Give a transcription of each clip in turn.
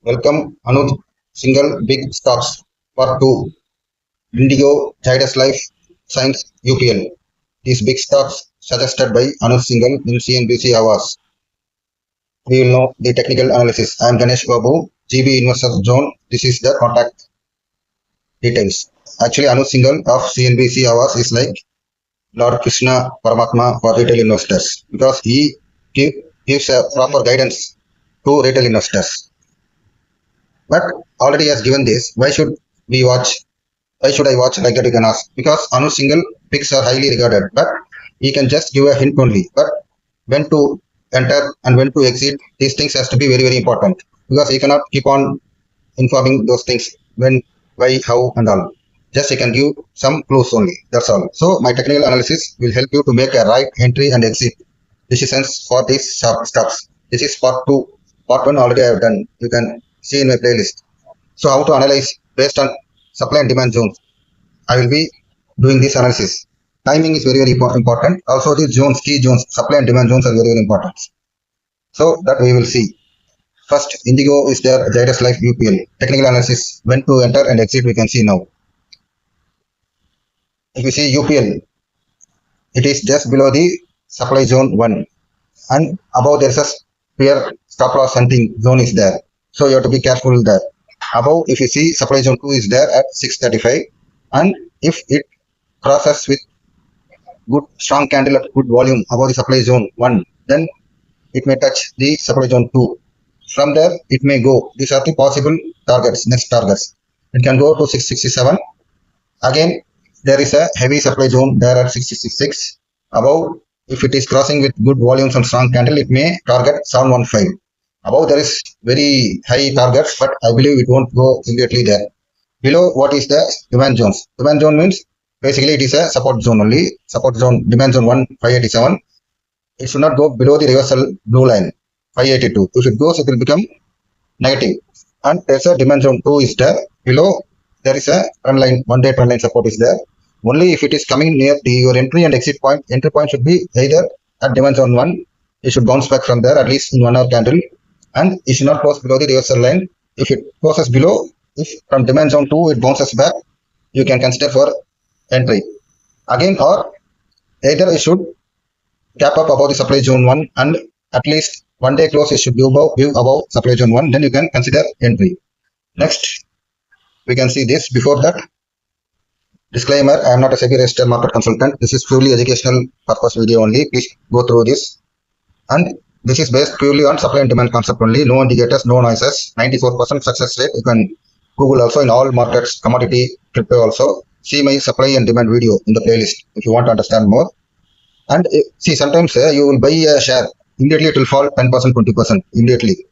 Welcome Anuj-singhal Big Stocks Part 2 Indigo Zydus Life Science UPL. These big stocks suggested by Anuj-singhal in CNBC hours. We will know the technical analysis. I am Ganesh Babu, GB Investor Zone. This is the contact details. Actually, Anuj-singhal of CNBC hours is like Lord Krishna Paramatma for retail investors because he gives a proper guidance to retail investors. But already has given this, why should we watch? Why should I watch like that? You can ask. Because Anuj single picks are highly regarded, but he can just give a hint only. But when to enter and when to exit, these things has to be very, very important. Because he cannot keep on informing those things when, why, how, and all. Just he can give some clues only. That's all. So my technical analysis will help you to make a right entry and exit decisions for these stocks. This is part 2. Part 1 already I have done. You can see in my playlist. So how to analyze based on supply and demand zones. I will be doing this analysis. Timing is very, very important. Also the zones, key zones, supply and demand zones are very, very important. So that we will see. First, Indigo is there, Zydus Life UPL. Technical analysis, when to enter and exit we can see now. If you see UPL, it is just below the supply zone 1 and above there is a clear stop loss hunting zone is there. So you have to be careful there. Above, if you see supply zone 2 is there at 635 and if it crosses with good strong candle at good volume above the supply zone 1, then it may touch the supply zone 2. From there, it may go. These are the possible targets, next targets. It can go to 667. Again, there is a heavy supply zone there at 666. Above, if it is crossing with good volumes and strong candle, it may target 715. Above, there is very high targets, but I believe it won't go immediately there. Below, what is the demand zones? Demand zone means basically it is a support zone only. Support zone, demand zone 1, 587. It should not go below the reversal blue line, 582. If it goes, it will become negative. And there's a demand zone 2 is there. Below, there is a trend line, 1-day trend line support is there. Only if it is coming near your entry and exit point, entry point should be either at demand zone 1, it should bounce back from there at least in 1 hour candle. And it should not close below the reversal line. If it closes below, if from demand zone 2 it bounces back, you can consider for entry. Again, or either it should gap up above the supply zone 1 and at least 1 day close it should be above supply zone 1, then you can consider entry. Next, we can see this. Before that, disclaimer, I am not a SEBI registered market consultant. This is purely educational purpose video only. Please go through this. And this is based purely on supply and demand concept only. No indicators, no noises. 94% success rate. You can Google also in all markets, commodity, crypto also. See my supply and demand video in the playlist if you want to understand more. And see, sometimes you will buy a share, immediately it will fall 10%, 20% immediately.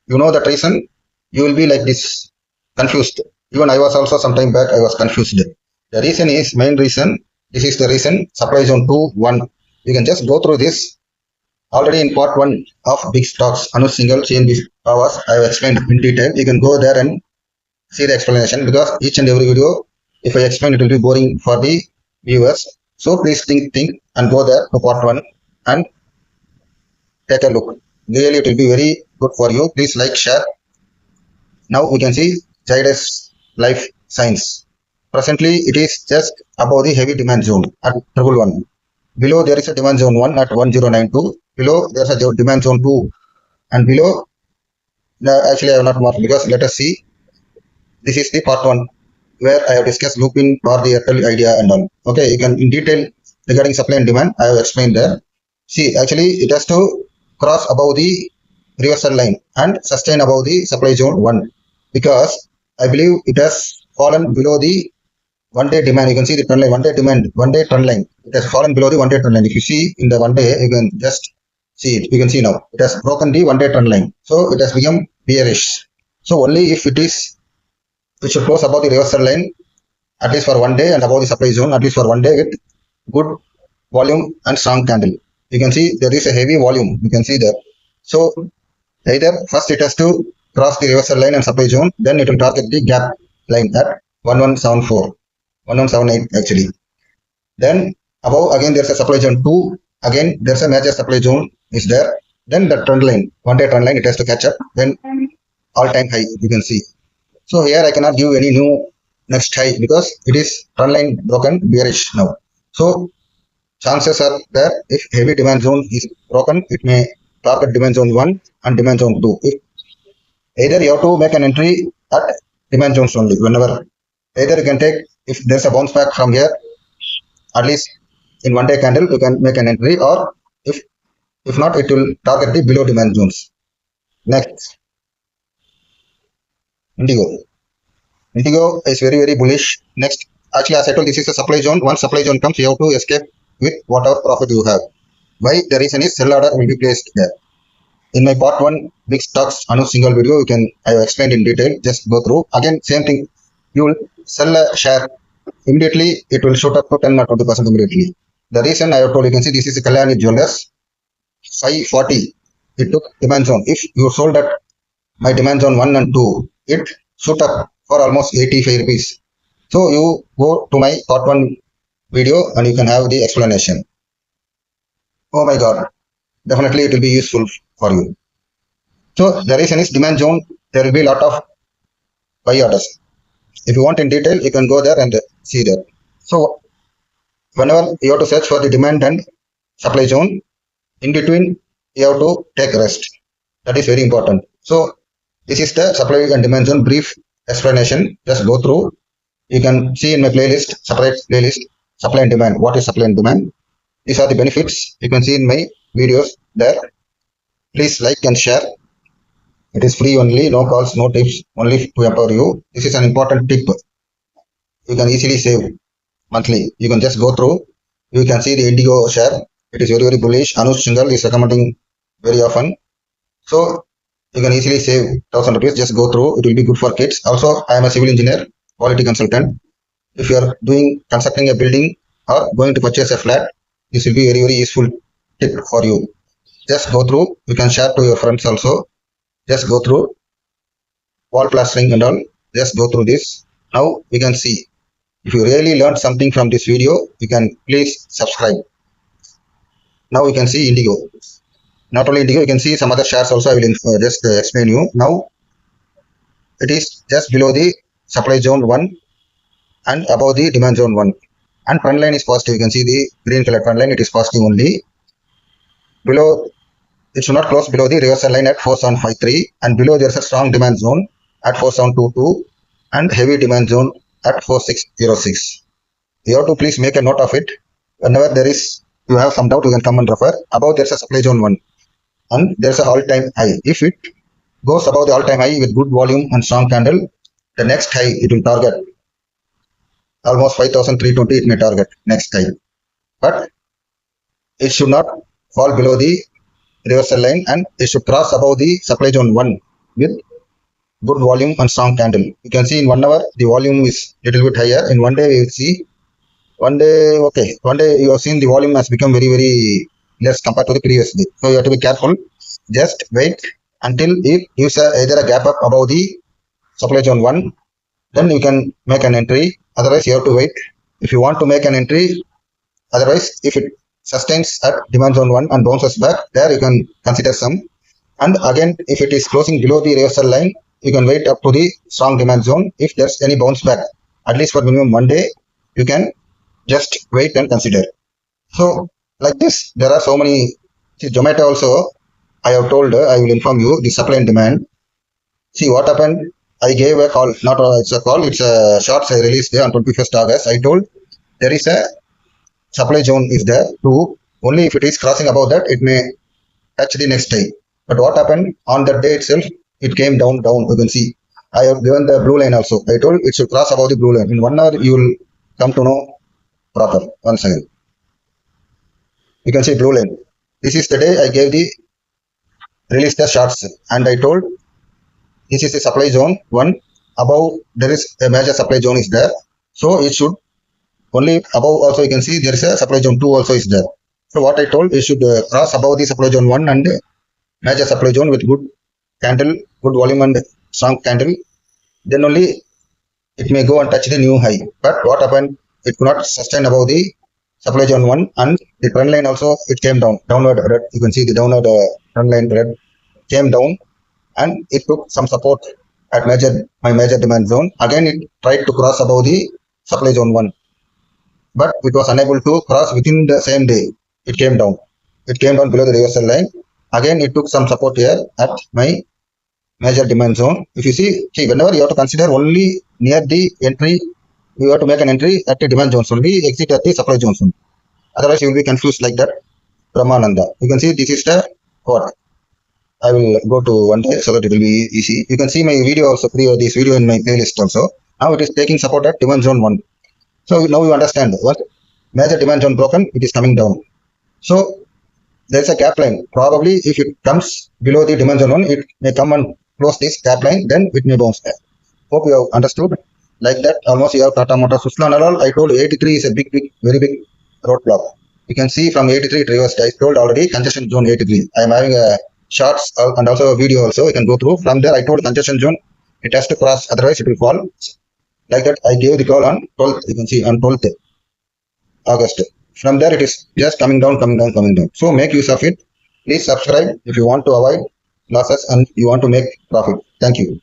You know that reason, you will be like this, confused. Even I was also some time back, I was confused. The reason is, main reason, this is the reason, supply zone 2, 1. You can just go through this. Already in part 1 of big stocks, Anuj-singhal CNBC hours, I have explained in detail. You can go there and see the explanation because each and every video, if I explain, it will be boring for the viewers. So please think and go there to part 1 and take a look. Really, it will be very good for you. Please like, share. Now we can see Zydus Life Science. Presently, it is just above the heavy demand zone at 111. Below, there is a demand zone 1 at 1092. Below, there is a demand zone 2. And below, actually I have not marked because let us see. This is the part 1 where I have discussed looping for the Airtel idea and all. Okay, you can in detail regarding supply and demand, I have explained there. See, actually it has to cross above the reversal line and sustain above the supply zone 1 because I believe it has fallen below the 1-day demand. You can see the trend line, 1-day demand, 1-day trend line. It has fallen below the 1-day trend line. If you see in the 1 day, you can just see it. You can see now it has broken the 1-day trend line. So it has become bearish. So only if it should close above the reversal line at least for 1 day and above the supply zone at least for 1 day with good volume and strong candle. You can see there is a heavy volume. You can see there. So either first it has to cross the reversal line and supply zone, then it will target the gap line at 1174, 1178 actually. Then above again there's a supply zone 2. Again there's a major supply zone is there. Then the trend line, 1-day trend line, it has to catch up. Then all-time high, you can see. So here I cannot give any new next high because it is trend line broken bearish now. So chances are there if heavy demand zone is broken, it may target demand zone 1 and demand zone 2. If either you have to make an entry at demand zones only whenever, either you can take, if there's a bounce back from here, at least in 1 day candle you can make an entry, or if not, it will target the below demand zones. Next, Indigo. Indigo is very bullish. Next, actually as I told, this is a supply zone. Once supply zone comes, you have to escape with whatever profit you have. Why? The reason is sell order will be placed there. In my part 1 big stocks Anujsinghal video, I have explained in detail. Just go through. Again, same thing. You will sell a share immediately, it will shoot up to 10 or 20% immediately. The reason I have told, you can see this is a Kalyani Jewelers 540. It took demand zone. If you sold at my demand zone 1 and 2, it shoot up for almost 85 rupees. So you go to my part 1 video and you can have the explanation. Oh my god, definitely it will be useful for you. So the reason is demand zone, there will be a lot of buy orders. If you want in detail, you can go there and see that. So whenever you have to search for the demand and supply zone, in between you have to take rest. That is very important. So this is the supply and demand zone brief explanation. Just go through. You can see in my playlist, separate playlist, supply and demand. What is supply and demand? These are the benefits. You can see in my videos there. Please like and share. It is free only, no calls, no tips, only to empower you. This is an important tip. You can easily save monthly. You can just go through. You can see the Indigo share. It is very bullish. Anuj-Singhal is recommending very often. So you can easily save 1000 rupees. Just go through. It will be good for kids. Also, I am a civil engineer, quality consultant. If you are constructing a building or going to purchase a flat, this will be very useful tip for you. Just go through. You can share to your friends also. Just go through wall plastering and all. Just go through this. Now we can see. If you really learned something from this video, you can please subscribe. Now you can see Indigo. Not only Indigo, you can see some other shares also. I will just explain you. Now it is just below the supply zone 1 and above the demand zone 1. And trend line is positive. You can see the green color trend line. It is positive only. Below, it should not close below the reversal line at 4753. And below there is a strong demand zone at 4722 and heavy demand zone at 4606. You have to please make a note of it. Whenever you have some doubt, you can come and refer. Above there is a supply zone 1 and there is a all-time high. If it goes above the all-time high with good volume and strong candle, the next high it will target almost 5320. It may target next high, but it should not fall below the reversal line and it should cross above the supply zone 1 with good volume and strong candle. You can see in 1 hour the volume is little bit higher. In 1 day you will see, 1 day, okay, 1 day you have seen the volume has become very less compared to the previous day. So you have to be careful. Just wait until it gives either a gap up above the supply zone 1, then you can make an entry. Otherwise you have to wait if you want to make an entry. Otherwise, if it sustains at demand zone 1 and bounces back, there you can consider some. And again, if it is closing below the reversal line, you can wait up to the strong demand zone. If there's any bounce back, at least for minimum 1 day, you can just wait and consider. So like this, there are so many. See, Zomato also, I have told, I will inform you the supply and demand. See what happened. I gave a call, not it's a call, it's a shorts I released there on 21st August. I told there is a supply zone is there too. Only if it is crossing above that, it may touch the next day. But what happened on that day itself, it came down. You can see I have given the blue line also. I told it should cross above the blue line. In 1 hour, you will come to know proper. Once again, you can see blue line. This is the day I gave the release the shorts, and I told this is the supply zone 1. Above there is a major supply zone is there. So it should only above also, you can see there is a supply zone 2 also is there. So what I told, it should cross above the supply zone 1 and major supply zone with good candle, good volume and strong candle. Then only it may go and touch the new high. But what happened, it could not sustain above the supply zone 1 and the trend line also, it came down, downward red. You can see the downward trend line red came down and it took some support at my major demand zone. Again, it tried to cross above the supply zone 1, but it was unable to cross within the same day. It came down. It came down below the reversal line. Again, it took some support here at my major demand zone. If you see, whenever you have to consider only near the entry, you have to make an entry at the demand zones only, exit at the supply zones only. Otherwise, you will be confused like that. Brahmananda. You can see this is the code. I will go to one day so that it will be easy. You can see my video also, this video in my playlist also. Now it is taking support at demand zone 1. So now you understand what major demand zone broken, it is coming down. So there is a gap line. Probably if it comes below the demand zone 1, it may come and close this gap line, then it may bounce back. Hope you have understood. Like that, almost you have Tata Motors, Suslan and all. I told 83 is a big, very big roadblock. You can see from 83 it reversed. I told already congestion zone 83. I am having a shorts and also a video also. You can go through. From there, I told congestion zone it has to cross, otherwise it will fall. Like that, I gave the call on 12th. You can see on 12th August. From there, it is just coming down, coming down, coming down. So make use of it. Please subscribe if you want to avoid losses and you want to make profit. Thank you.